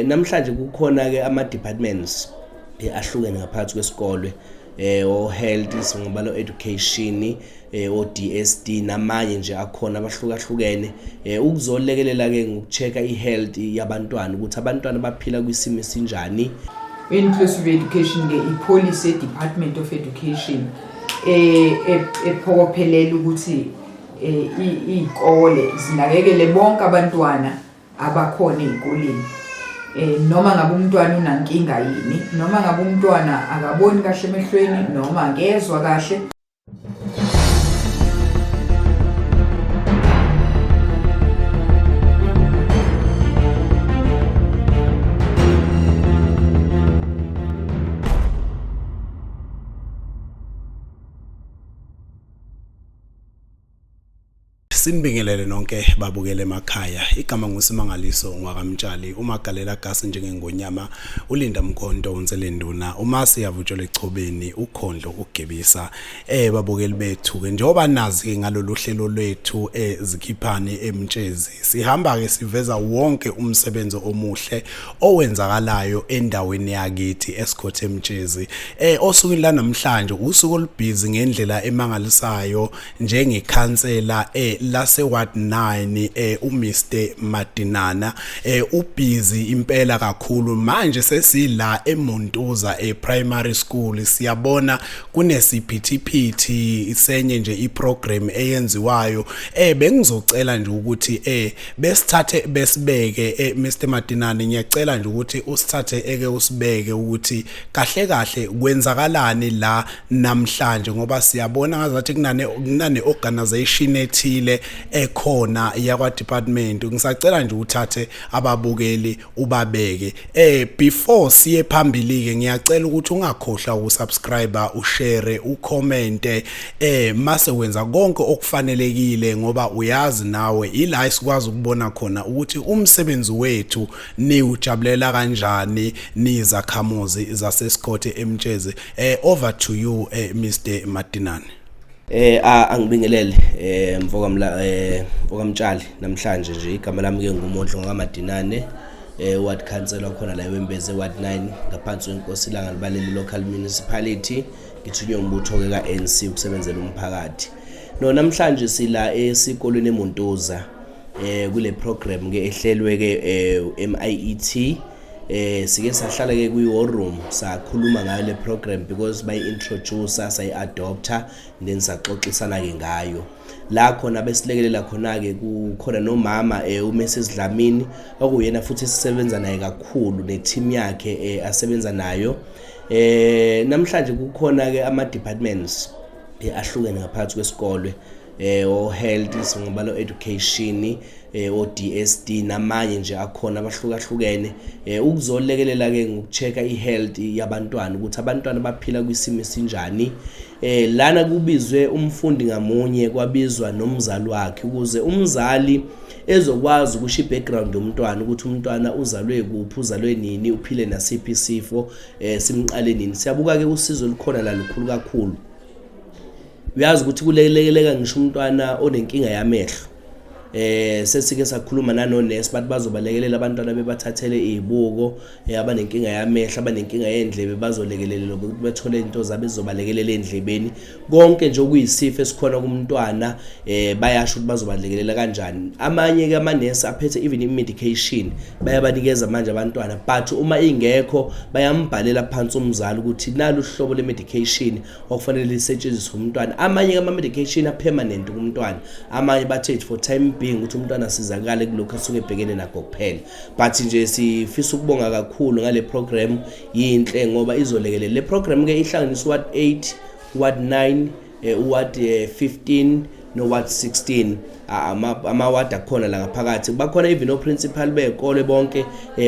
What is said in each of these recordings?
Namhlanje kukhona ke ama departments ahlukene ngaphakathi kwesikole o health singabalo education o DSD namanye nje akhona abahlukahlukene ukuzolekelela ke ngokuchecka ihealth yabantwana ukuthi abantwana baphila kwisimo esinjani. Inclusive education ke ipolicy department of education ephokophelela ukuthi izikole zinakekele bonke abantwana abakhona ezikoleni. Noma ngabe umntwana unankinga yini, noma ngabe umntwana akaboni kahle emehlweni noma angezwa kahle. Sinibingelele nonke babukele emakhaya. Igama nguSimangaliso ngwakamtshali uMagalela Gasi njengengonyama uLinda Mkhonto unselenduna uma siyavutshelwa echobeni uKhondlo uGebisa babukeli bethu ke njengoba nazi ke ngalolu hlelo lwethu ezikhiphani eMtshezi sihamba ke siveza wonke umsebenzi omuhle owenzakalayo endaweni yakithi eSkhothe eMtshezi osukwini la namhlanje usuku olubhizi ngendlela emangalisayo njengekhansela lase Ward 9 uMr Madinana ubhizi impela kakhulu manje sesila eMontuza primary school siyabona kunesiphithi isenye nje iprogram eyenziwayo bengizocela nje ukuthi besithathe besibeke Mr Madinana ngiyacela nje ukuthi usithathe eke usibeke ukuthi kahle kahle kwenzakalani la namhlanje ngoba siyabona ngazathi kunane organization ethile ekhona yakwa department ngisacela nje uthathe ababukeli ubabeke before siye phambili ke ngiyacela ukuthi ungakhohlwa ukusubscribe ushare ucommente mase wenza konke okufanelekile ngoba uyazi nawe ila isikwazi ukubona khona ukuthi umsebenzi wethu niujabulela kanjani nizakhamuzi zaseSkhothe eMtshezi over to you Mr Madinane. Angibingelele mvokamtshali namhlanje nje igama lami ke ngumondlo ngaMadinane ward councillor khona la eWembeze ward 9 ngaphansi kwenkosi langa libaleli local municipality ngithunywe umbutho ke kaNC ukusebenzela umphakathi. No namhlanje sila esikolweni eMontuza kule program ke ehlelwe ke MIET sike sahlala ke kwi-war room sakhuluma ngayo le program because bayi-introducer sayi-adopter then saxoxisana ke ngayo la khona besilekelela khona ke kukhona nomama uMrs Dlamini okuyena futhi sisebenza naye kakhulu ne-team yakhe asebenza nayo. Namhlanje kukhona ke ama departments ahlukene ngaphakathi kwesikole o health singabalo education o DSD namanye nje akhona abahlukahlukene ukuzolekelela ke ngokuchecka ihealth yabantwana ukuthi abantwana baphila kwisimo esinjani. Lana kubizwe umfundi ngamunye kwabizwa nomzali wakhe ukuze umzali ezokwazi ukusho ibackground yomntwana ukuthi umntwana uzalwe kuphi uzalwe nini uphile nasiphi isifo simqale nini. Siyabuka ke usizo likhona la lukhulu kakhulu. Uyazi ukuthi kulekeleleka ngisho umntwana onenkinga yamehlo sesike sakhuluma nanonesi bathi bazobalekelela abantwana bebathathele izibuko abanenkinga yamehlo abanenkinga yendlebe bazolekelela ukuthi bethole into zabo ezobalekelela endlebeni konke nje okuyisifo esikhona kumntwana bayasho ukuthi bazobalekelela kanjani. Amanye ke amanesi aphethe even imedication bayabanikeza manje abantwana but uma ingekho bayambhalela phansi umzali ukuthi nalo uhlobo lemedication okufanele lisetshenziswe umntwana. Amanye ke ama medication apermanent kumntwana amanye bathe for time being ukuthi umntwana asizakale kulokho asuke ebhekene nakho kuphela but nje sifisa ukubonga kakhulu ngale program yinhle ngoba izolekelela. Le program ke ihlanganiswa ward 8 ward 9 ward 15 no ward 16 ama-ward akhona la ngaphakathi bakhona even no-principal bekole bonke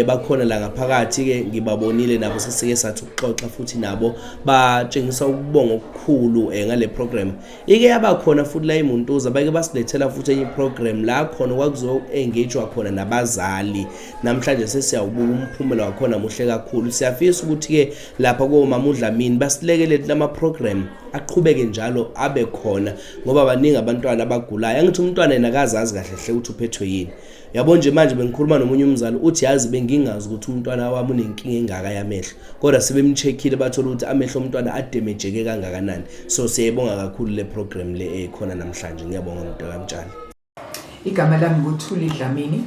bakhona la ngaphakathi ke ngibabonile nabo sesike sathi ukuxoxa futhi nabo batshengisa ukubonga okukhulu ngale program ike yabakhona futhi la eMontuza bake basilethela futhi enye program la khona kwakuzo engagewa khona nabazali. Namhlanje sesiyawubuka umphumela wakhona muhle kakhulu. Siyafisa ukuthi ke lapha koMama uDlamini basilekelele lama program aqhubeke njalo abe khona ngoba baningi abantwana abagulayo. Angithi umntwana umntwana yena akazazi kahle hle ukuthi uphethwe yini. Yabo nje manje bengikhuluma nomunye umzali uthi yazi bengingazi ukuthi umntwana wami unenkinga engaka yamehlo kodwa sebemcheckile bathola ukuthi amehlo omntwana adamageke kangakanani. So siyabonga kakhulu le program le ekhona namhlanje. Ngiyabonga uMdaka Mtshali. Igama lami nguThuli Dlamini,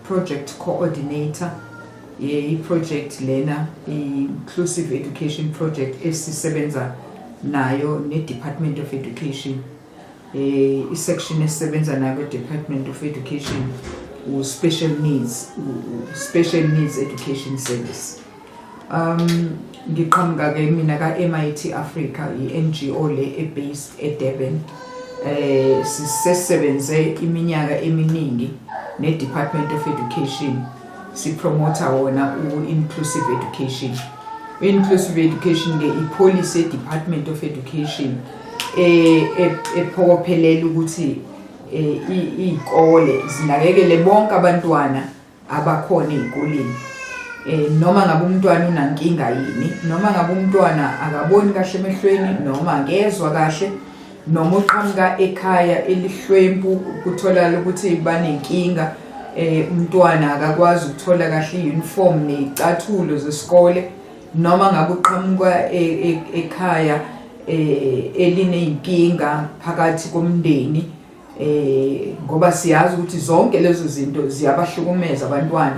project coordinator project lena inclusive education project esisebenza nayo ne Department of Education. Section esisebenza nayo Department of Education special needs education service. Ngiqhamuka ke mina ka MIT Africa NGO le based eDurban. Sisebenze iminyaka eminingi ne Department of Education si promoter wona inclusive education. Inclusive education ke policy Department of Education ephokophelela ukuthi izikole zinakekele bonke abantwana abakhona ezikoleni. Noma ngabe umntwana unankinga yini, noma ngabe umntwana akaboni kahle emehlweni noma angezwa kahle, noma uqhamuka ekhaya elihlwempu kutholakala ukuthi banenkinga, umntwana akakwazi ukuthola kahle uniform nezicathulo zesikole, noma ngabe uqhamuka ekhaya elineyinkinga phakathi komndeni, ngoba siyazi ukuthi zonke lezo zinto ziyabahlukumeza abantwana,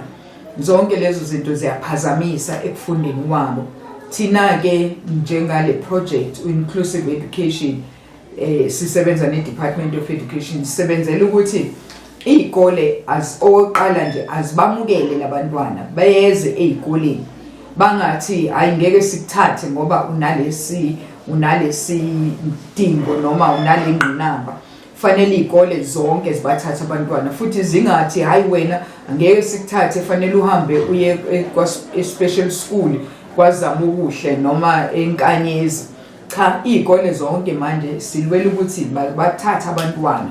zonke lezo zinto ziyaphazamisa ekufundeni kwabo. Thina ke njengale project inclusive education sisebenza ne Department of Education sisebenzela ukuthi izikole oqala nje azibamukele labantwana beze ezikoleni, bangathi ayingeke sikuthathe ngoba unalesi dingo noma unalengqinamba. Fanele izikole zonke zibathatha abantwana, futhi zingathi hayi wena angeke sikuthathe fanele uhambe uye special school kwazama ukuhle noma enkanyezi. Cha, izikole zonke manje silwela ukuthi bathatha abantwana.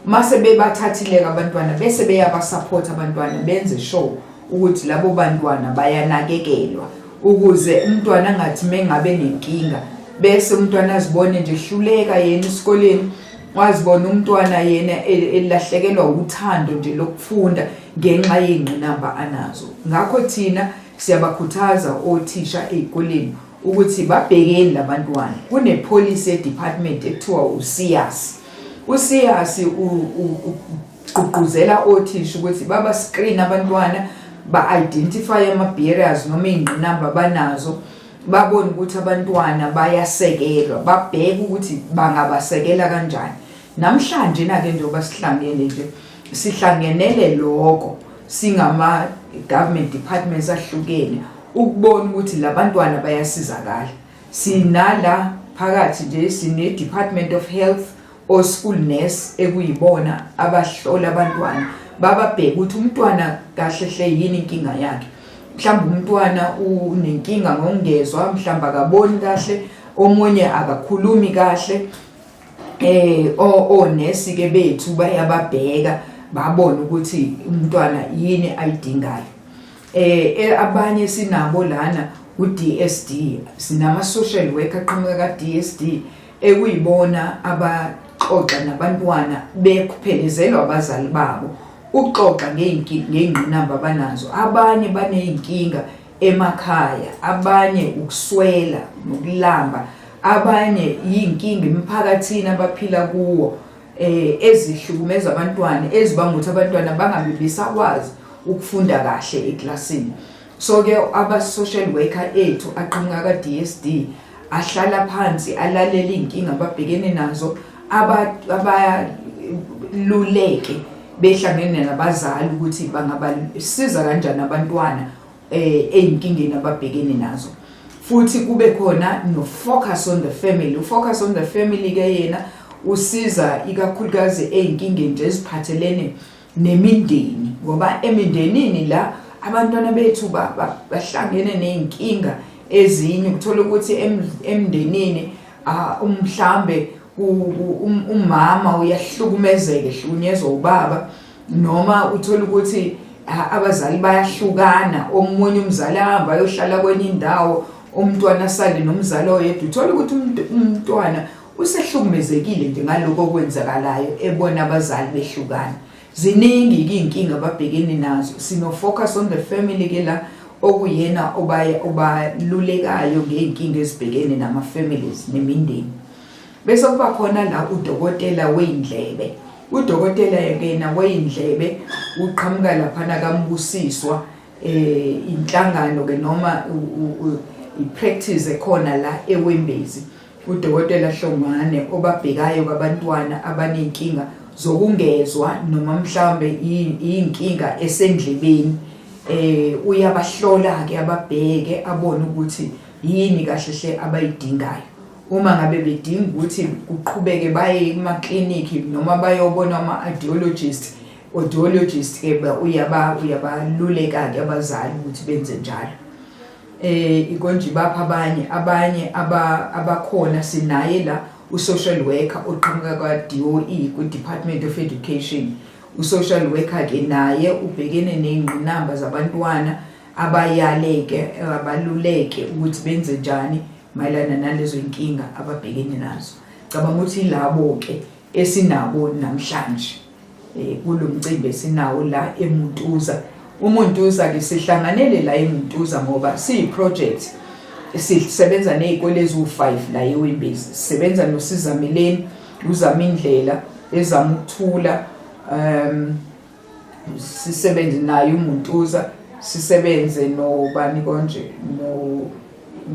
Mase bebathathile abantwana bese beyabasupport abantwana, benze sure ukuthi labo bantwana bayanakekelwa ukuze umntwana angathi mengabe nenkinga bese umntwana azibone nje hluleka yena esikoleni, wazibona umntwana yena elahlekelwa uthando nje lokufunda ngenxa yengqinamba anazo. Ngakho thina siyabakhuthaza othisha ezikoleni ukuthi babhekeni labantwana. Kune policy department ekuthiwa uSIAS. uSIAS uqhuquzela othisha ukuthi baba screen abantwana, ba identify ama barriers noma ingqinamba banazo, babone ukuthi abantwana bayasekelwa, babheke ukuthi bangabasekela kanjani. Namhlanje na ke njengoba sihlangenele lokho singama government departments ahlukene ukubona ukuthi labantwana bayasizakala. Sinala phakathi nje sine Department of Health o school nurse ekuyibona abahlola abantwana, bababheke ukuthi umntwana kahle hle yini inkinga yakhe. Mhlawumbe umntwana unenkinga ngongezwa, mhlawumbe akaboni kahle, omunye akakhulumi kahle, onesi ke bethu bayababheka babona ukuthi umntwana yini ayidingayo. Abanye sinabo lana uDSD, sinama social worker aqhamuka kaDSD ekuyibona abaxoxa nabantwana bekuphelezelwa abazali babo uxoxa ngengqinamba banazo. Abanye baneyinkinga emakhaya, abanye ukuswela nokulamba, abanye yinkinga emphakathini abaphila kuwo ezihlukumeza abantwana ezibanga ukuthi abantwana bangabe besakwazi ukufunda kahle eklasini. So ke aba social worker ethu aqhamuka kaDSD ahlala phansi alalela inkinga ababhekene nazo, abaluleke behlangene nabazali ukuthi bangabasiza kanjani abantwana einkingeni ababhekene nazo. Futhi kube khona no focus on the family. Focus on the family ke yena usiza ikakhulukazi einkingeni nje eziphathelene nemindeni, ngoba emindenini la abantwana bethu bahlangene neinkinga ezinye. Uthola ukuthi emndenini umhlambe umama uyahlukumezeka, ehlukunyezwa ubaba, noma uthola ukuthi abazali bayahlukana, omunye umzali ahamba ayohlala kwenye indawo, umntwana asale nomzali oyedwa. Uthola ukuthi umntwana usehlukumezekile nje ngaloko okwenzakalayo ebona abazali behlukana. Ziningi inkinga ababhekene nazo. Sino focus on the family ke la okuyena obalulekayo ngeinkinga ezibhekene nama families nemindeni. Bese kuba khona la udokotela weindlebe. Udokotela yena weindlebe uqhamuka lapha kaMbusiswa inhlangano ke noma ipractice ekhona la eWembezi. Udokotela Hlongwane obabhekayo kabantwana abanenkinga zokungezwa noma mhlambe inkinga esendlebeni. Uyabahlola ke ababheke abone ukuthi yini kahle hle abayidingayo. Uma ngabe bedinga ukuthi kuqhubeke baye ema-clinic noma bayobona ama-audiologist ke uyabaluleka ke abazali ukuthi benze njalo. Ikonje bapha abanye abakhona sinaye la u-social worker oqhamuka kwa-DOE ku-Department of Education. U-social worker ke naye ubhekene nezingqinamba zabantwana abayaleke abaluleke ukuthi benze njani mayelana nalezo inkinga ababhekene nazo. Cabanga ukuthi labo ke esinabo namhlanje kulomcimbi esinawo la eMuntuza. uMuntuza ke sihlanganele la eMuntuza ngoba siyi-project sisebenza nezikole ezu5 la eWembezi. Sisebenza noSizameleni, uZamindlela, ezamukuthula, sisebenze naye uMuntuza, sisebenze nobani konje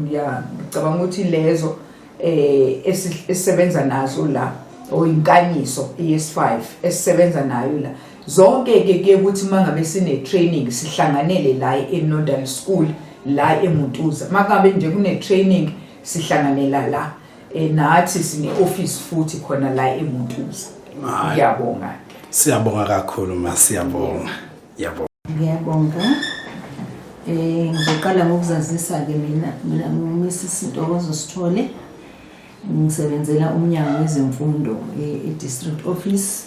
ngicabanga ukuthi lezo esisebenza nazo la oyinkanyiso ES5 esisebenza nayo la zonke ke ukuthi mangabe sine training sihlanganele la eNodal School la eMuntuza. Makabe nje kune training sihlanganela la nathi sine office futhi khona la eMuntuza. Ngiyabonga. Siyabonga kakhulu masiyabonga. Ngiyabonga. Ngizoqala ngokuzazisa ke mina nguMrs Ntokozo Sithole. Ngisebenzela umnyango wezemfundo e-district office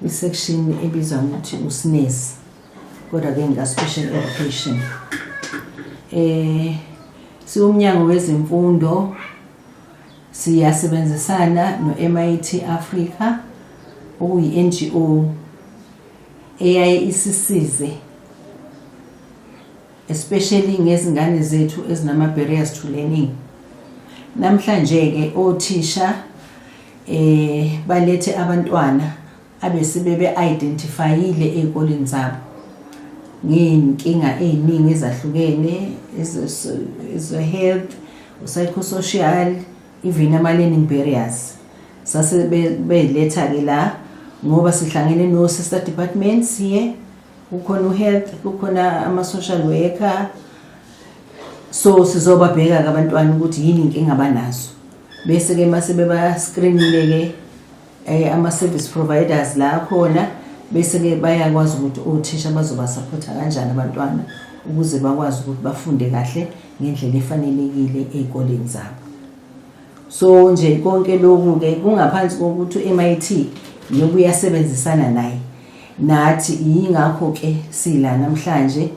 isection ebizwa ngokuthi uSNES kodwa ke nga special education. Siwumnyango wezemfundo siyasebenzisana no-MIT Africa okuyi-NGO eyaye isisize especially ngezingane zethu ezinama barriers to learning. Namhlanje ke othisha balethe abantwana abesebebe identifyile ezikoleni zabo nginkinga eziningi ezahlukene health, psychosocial, even ama learning barriers. Sase beletha ke la ngoba sihlangene no sister departments here, kukhona uhealth, kukhona ama social worker. So sizobabheka abantwana ukuthi yini inkinga abanazo. Bese ke mase beba screenile ke ama service providers la khona bese ke bayakwazi ukuthi othisha bazoba supporta kanjani abantwana ukuze bakwazi ukuthi bafunde kahle ngendlela efanelekile ezikoleni zabo. So nje konke lokhu ke kungaphansi kokuthi uMIT nokuyasebenzisana naye. Nathi ingakho ke sila namhlanje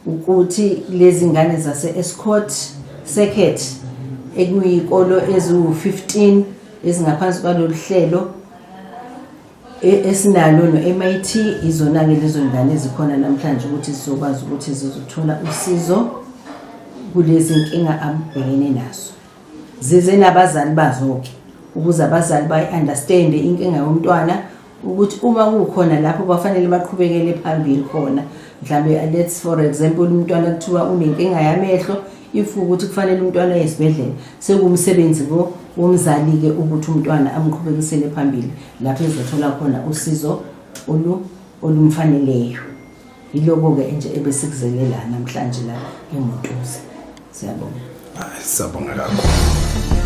ukuthi lezi ngane zase Escort Circuit ekuyikolo ezu15 ezingaphansi kwalolu hlelo esinalo no-MIT izona ke lezo ngane ezikhona namhlanje ukuthi sizokwazi ukuthi zizothola usizo kulezi inkinga abhekene nazo. Zize nabazali bazo ke ukuze abazali bayi-understand inkinga yomntwana ukuthi uma kukhona lapho bafanele baqhubekele phambili khona. Mhlambe let's for example umntwana kuthiwa unenkinga yamehlo if ukuthi kufanele umntwana esibhedlela sekumsebenzi womzali ke ukuthi umntwana amqhubekisele phambili lapho ezothola khona usizo olumfaneleyo. Yiloko ke nje ebesikuzelela namhlanje la eMuntuza. Siyabonga. Siyabonga kakhulu.